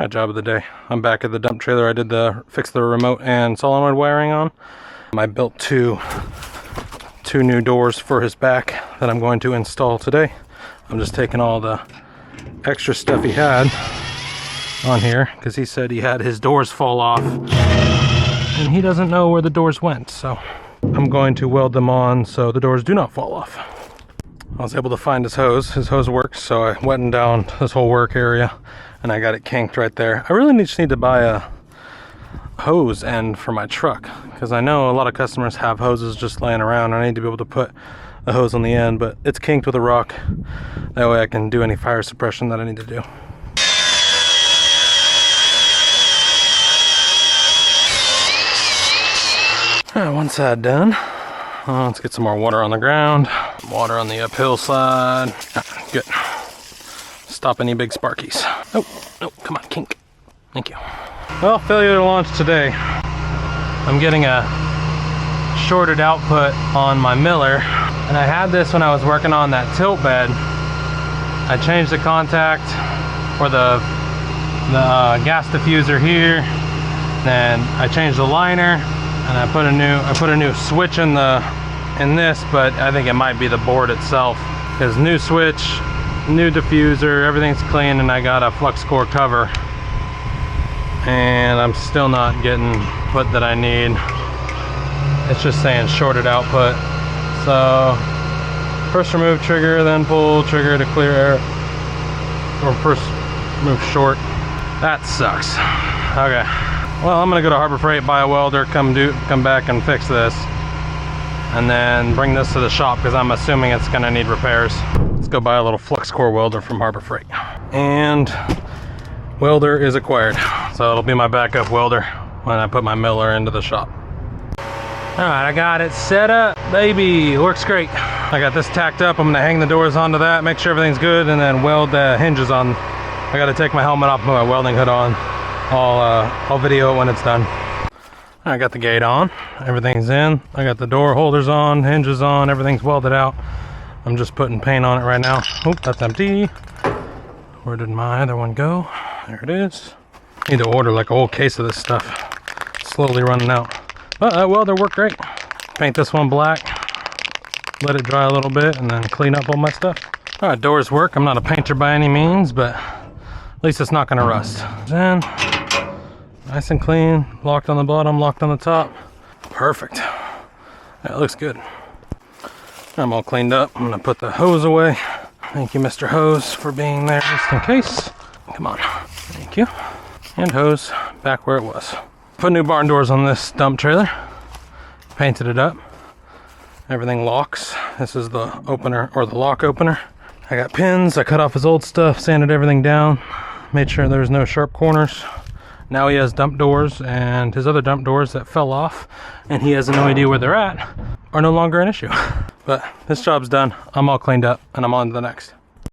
Alright, job of the day. I'm back at the dump trailer. I did fix the remote and solenoid wiring on. I built two new doors for his back that I'm going to install today. I'm just taking all the extra stuff he had on here because he said he had his doors fall off and he doesn't know where the doors went, so I'm going to weld them on so the doors do not fall off. I was able to find his hose. His hose works, so I went down this whole work area and I got it kinked right there. I really just need to buy a hose end for my truck because I know a lot of customers have hoses just laying around. I need to be able to put a hose on the end, but it's kinked with a rock. That way I can do any fire suppression that I need to do. Alright, one side done. Let's get some more water on the ground. Water on the uphill side. Good. Stop any big sparkies. Oh, come on, kink. Thank you. Well, failure to launch today. I'm getting a shorted output on my miller, and I had this when I was working on that tilt bed. I changed the contact for the gas diffuser here, then I changed the liner, and I put a new switch in this, but I think it might be the board itself. Because new switch, new diffuser, everything's clean, and I got a flux core cover, and I'm still not getting output that I need. It's just saying shorted output. So first remove trigger, then pull trigger to clear air, or first move short. That sucks. Okay, well, I'm gonna go to Harbor Freight, buy a welder, come back and fix this, and then bring this to the shop because I'm assuming it's gonna need repairs. Let's go buy a little flux core welder from Harbor Freight. And welder is acquired, so it'll be my backup welder when I put my miller into the shop. All right, I got it set up, baby. Works great. I got this tacked up. I'm gonna hang the doors onto that, make sure everything's good, and then weld the hinges on. I gotta take my helmet off and put my welding hood on. I'll video it when it's done. I got the gate on, everything's in. I got the door holders on, hinges on, everything's welded out. I'm just putting paint on it right now. Oop, that's empty. Where did my other one go? There it is. Need to order like a whole case of this stuff. It's slowly running out. But that welder worked great. Paint this one black, let it dry a little bit, and then clean up all my stuff. All right, doors work. I'm not a painter by any means, but at least it's not gonna rust. Then, nice and clean, locked on the bottom, locked on the top. Perfect. That looks good. I'm all cleaned up. I'm gonna put the hose away. Thank you, Mr. Hose, for being there just in case. Come on, thank you. And hose back where it was. Put new barn doors on this dump trailer. Painted it up. Everything locks. This is the opener, or the lock opener. I got pins. I cut off his old stuff, sanded everything down, made sure there's no sharp corners. Now he has dump doors, and his other dump doors that fell off and he has no idea where they're at are no longer an issue. But this job's done. I'm all cleaned up and I'm on to the next.